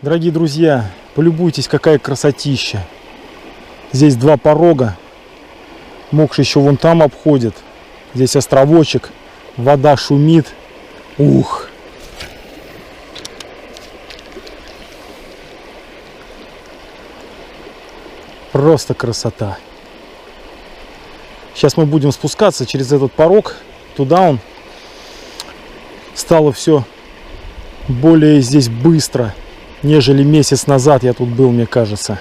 Дорогие друзья, полюбуйтесь, какая красотища. Здесь два порога. Мокш еще вон там обходит. Здесь островочек. Вода шумит. Ух! Просто красота. Сейчас мы будем спускаться через этот порог. Туда он. Стало все более здесь быстро, нежели месяц назад я тут был, мне кажется.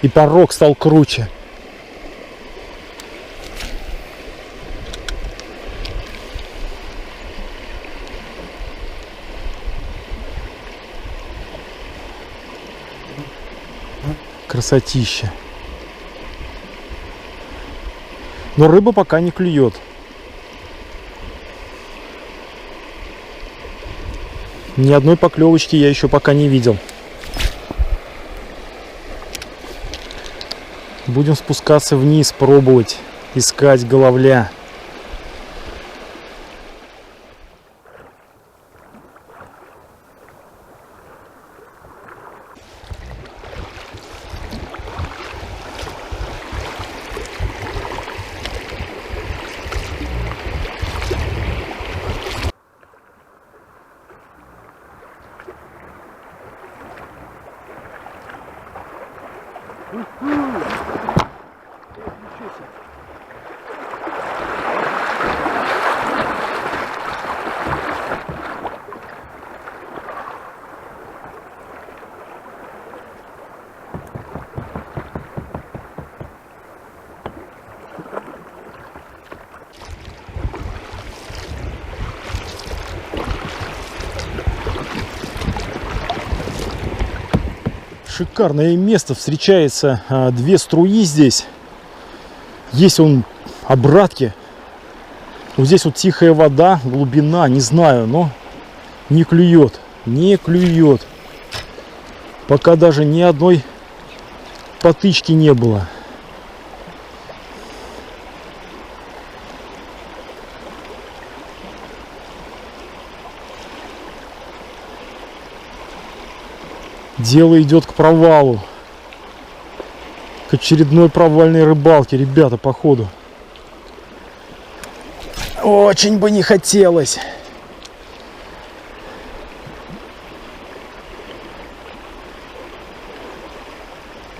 И порог стал круче. Красотища. Но рыба пока не клюет. Ни одной поклевочки я еще пока не видел. Будем спускаться вниз, пробовать искать головля. Шикарное место, встречается две струи здесь. Есть он обратки. Вот здесь вот тихая вода, глубина, не знаю, но не клюет, не клюет. Пока даже ни одной потычки не было. Дело идет к провалу. К очередной провальной рыбалке, ребята, походу. Очень бы не хотелось.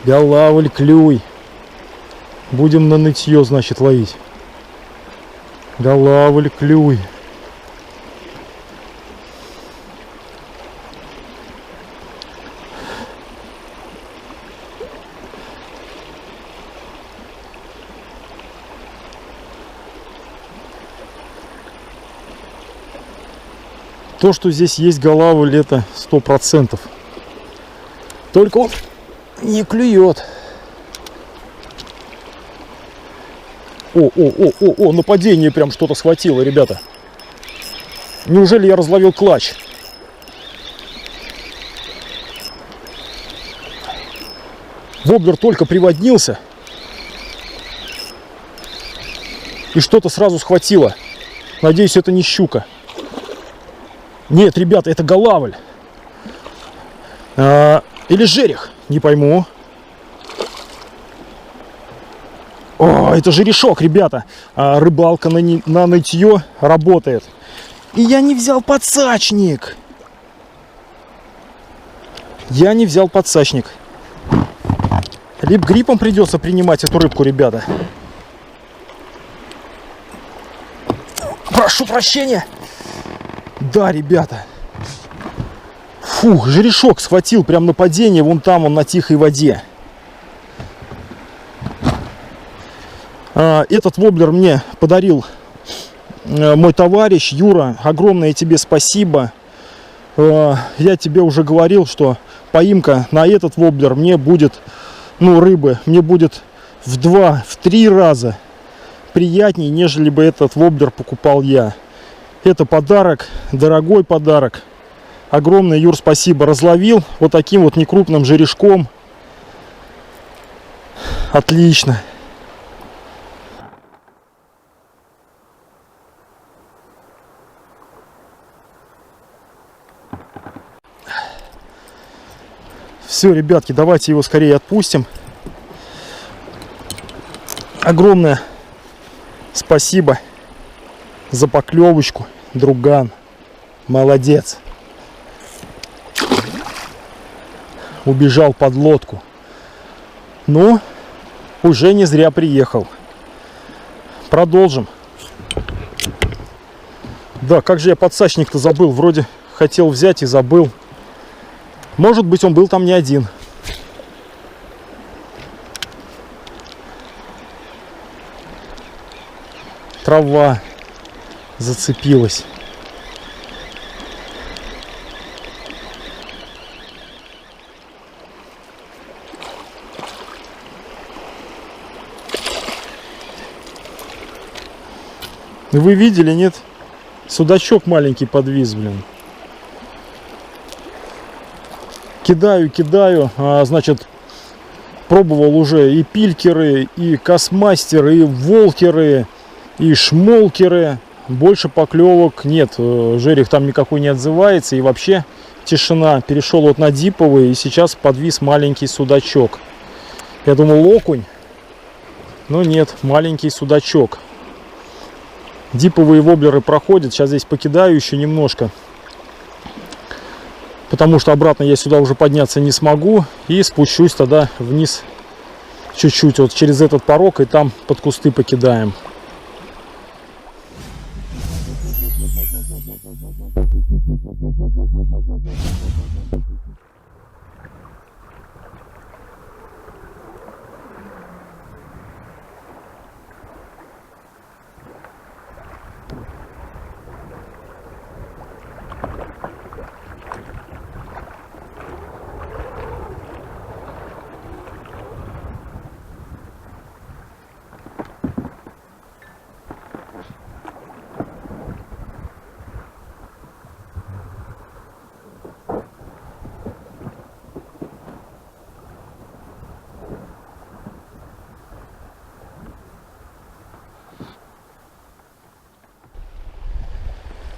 Голавль, клюй. Будем на нытье, значит, ловить. Голавль, клюй. То, что здесь есть голавль, это 100%. Только он не клюет. О, нападение прям что-то схватило, ребята. Неужели я разловил клач? Воблер только приводнился. И что-то сразу схватило. Надеюсь, это не щука. Нет, ребята, это голавль. Или жерех, не пойму. О, это жерешок, ребята. Рыбалка на нытье работает. И я не взял подсачник. Я не взял подсачник. Лип-гриппом придется принимать эту рыбку, ребята. Прошу прощения. Да, ребята. Фух, жерешок схватил прям нападение. Вон там он на тихой воде. Этот воблер мне подарил мой товарищ Юра. Огромное тебе спасибо. Я тебе уже говорил, что поимка на этот воблер мне будет, рыбы, мне будет в 2-3 раза приятнее, нежели бы этот воблер покупал я. Это подарок, дорогой подарок. Огромное, Юр, спасибо. Разловил вот таким вот некрупным жерешком. Отлично. Все, ребятки, давайте его скорее отпустим. Огромное спасибо за поклевочку, друган. Молодец. Убежал под лодку. Ну, уже не зря приехал. Продолжим. Да, как же я подсачник-то забыл. Вроде хотел взять и забыл. Может быть, он был там не один. Трава зацепилась. Вы видели, нет? Судачок маленький подвис, блин. Кидаю, значит, пробовал уже и пилькеры, и космастеры, и волкеры, и шмолкеры. Больше поклевок нет. Жерех там никакой не отзывается, и вообще тишина. Перешел вот на диповый, и сейчас подвис маленький судачок. Я думал, окунь, но нет, маленький судачок. Диповые воблеры проходят. Сейчас здесь покидаю еще немножко, потому что обратно я сюда уже подняться не смогу. И спущусь тогда вниз чуть-чуть вот через этот порог, и там под кусты покидаем.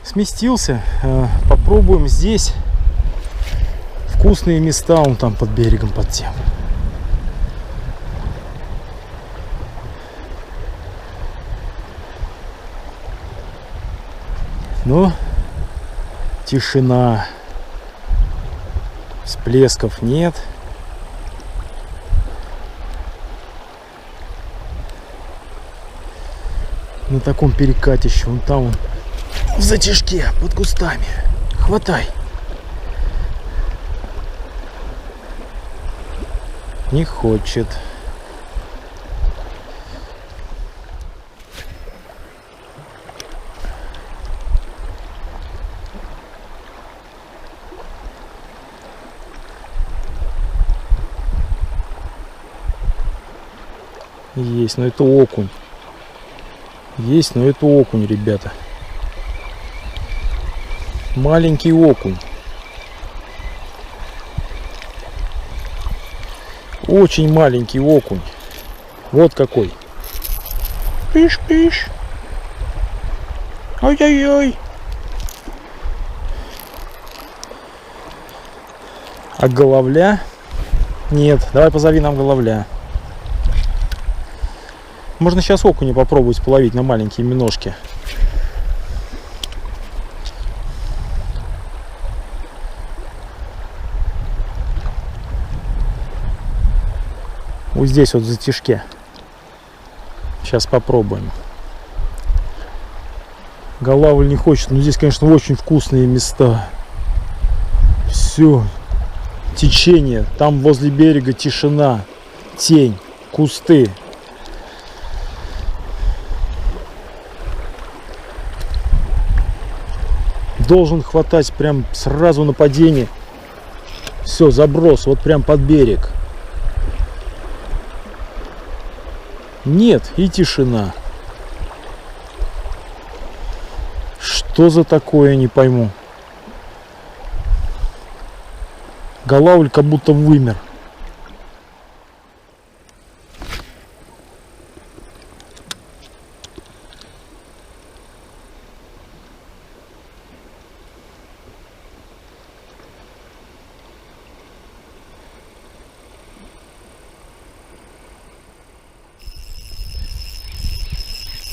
Сместился, попробуем здесь. Вкусные места, он там под берегом, под тем. Но тишина, всплесков нет. На таком перекатище, вон там он, в затишке, под кустами. Хватай. Не хочет. Есть, но это окунь. Есть, но это окунь, ребята. Маленький окунь. Очень маленький окунь. Вот какой. Пиш-пиш. Ой-ой-ой. А головля? Нет. Давай позови нам головля. Можно сейчас окуня попробовать половить на маленькие миножки. Вот здесь вот в затишке. Сейчас попробуем. Голавль не хочет, но здесь, конечно, очень вкусные места. Все. Течение. Там возле берега тишина. Тень. Кусты. Должен хватать прям сразу на падение. Все, заброс. Вот прям под берег. Нет, и тишина. Что за такое, не пойму. Голавль как будто вымер.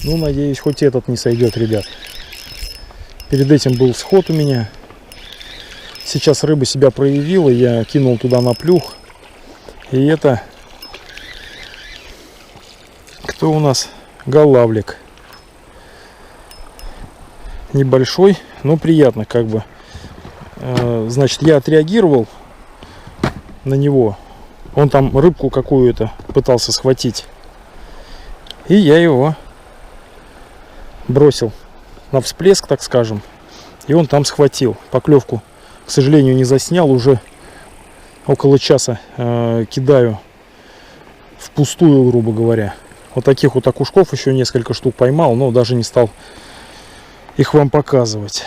Ну, надеюсь, хоть этот не сойдет, ребят. Перед этим был сход у меня. Сейчас рыба себя проявила, я кинул туда на плюх. И это... Кто у нас? Голавлик. Небольшой, но приятно как бы. Значит, я отреагировал на него. Он там рыбку какую-то пытался схватить. И я его бросил на всплеск, так скажем. И он там схватил. Поклевку, к сожалению, не заснял. Уже около часа кидаю впустую, грубо говоря. Вот таких вот окушков еще несколько штук поймал, но даже не стал их вам показывать.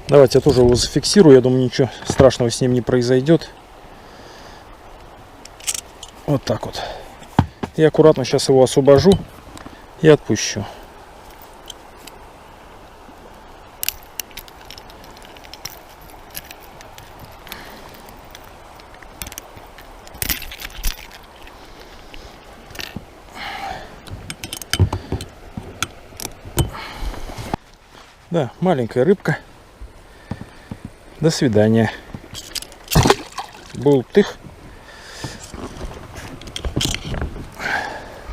Давайте я тоже его зафиксирую. Я думаю, ничего страшного с ним не произойдет. Вот так вот. И аккуратно сейчас его освобожу и отпущу. Да, маленькая рыбка. До свидания. Бултых.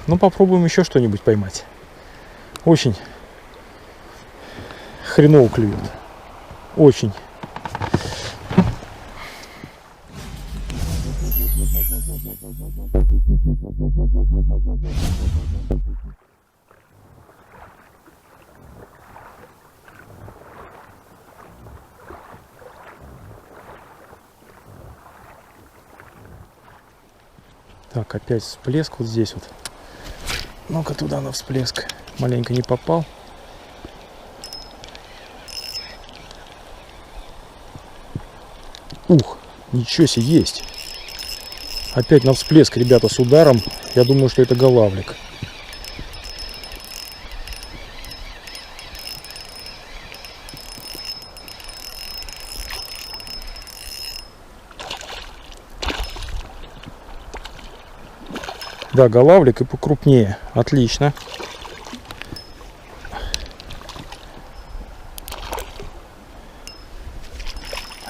Ну, попробуем еще что-нибудь поймать. Очень хреново клюет. Очень. Так, опять всплеск вот здесь вот. Ну-ка туда на всплеск. Маленько не попал. Ух, ничего себе, есть. Опять на всплеск, ребята, с ударом. Я думаю, что это голавлик. Да, голавлик и покрупнее. Отлично.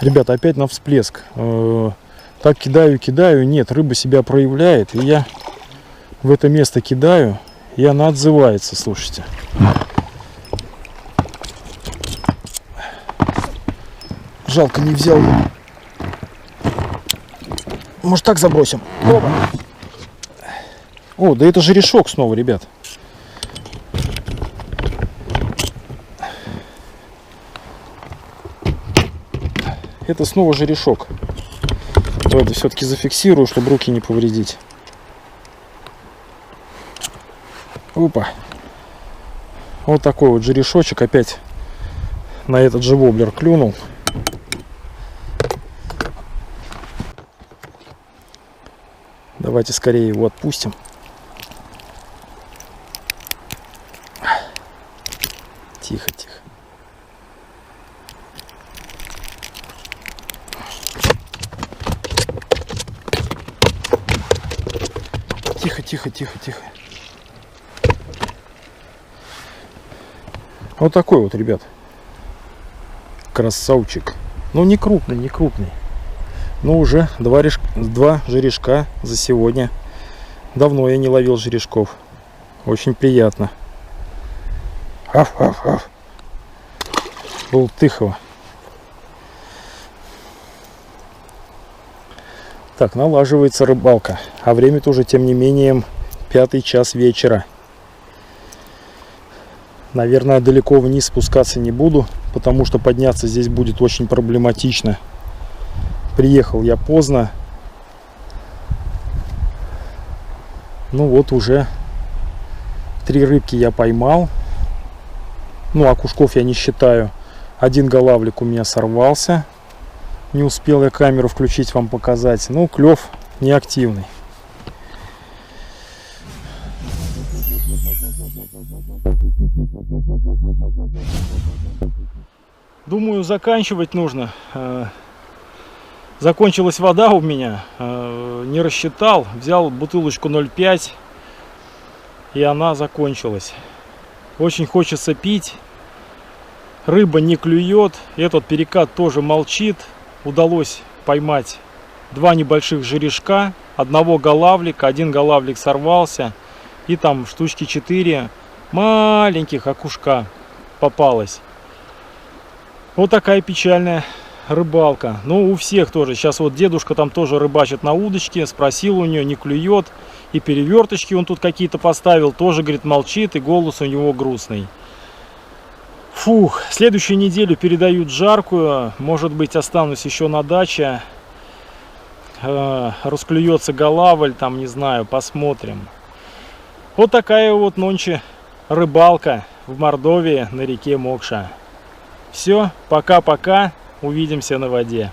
Ребята, опять на всплеск. Так кидаю. Нет, рыба себя проявляет. И я в это место кидаю. И она отзывается, слушайте. Жалко, не взял. Может, так забросим? Оба. О, да это жерешок снова, ребят. Это снова жерешок. Давайте все-таки зафиксирую, чтобы руки не повредить. Опа. Вот такой вот жерешочек опять на этот же воблер клюнул. Давайте скорее его отпустим. Тихо, тихо. Тихо. Вот такой вот, ребят. Красавчик. Ну, не крупный. Но уже два жерешка за сегодня. Давно я не ловил жерешков. Очень приятно. Аф. Бултыхово. Так, налаживается рыбалка. А время тоже, тем не менее, 5 час вечера. Наверное, далеко вниз спускаться не буду, потому что подняться здесь будет очень проблематично. Приехал я поздно. Ну вот уже 3 рыбки я поймал. Ну, окушков я не считаю. Один голавлик у меня сорвался. Не успел я камеру включить, вам показать. Ну, клев неактивный. Думаю, заканчивать нужно. Закончилась вода у меня, не рассчитал, взял бутылочку 0,5, и она закончилась. Очень хочется пить, рыба не клюет, этот перекат тоже молчит. Удалось поймать 2 небольших жерешка, одного голавлика, один голавлик сорвался, и там штучки 4 маленьких окушка попалось. Вот такая печальная рыбалка. Ну, у всех тоже. Сейчас вот дедушка там тоже рыбачит на удочке, спросил у нее, не клюет. И переверточки он тут какие-то поставил, тоже, говорит, молчит, и голос у него грустный. Фух, следующую неделю передают жаркую, может быть, останусь еще на даче. Расклюется голавль, там, не знаю, посмотрим. Вот такая вот нонче рыбалка в Мордовии на реке Мокша. Все, пока-пока, увидимся на воде.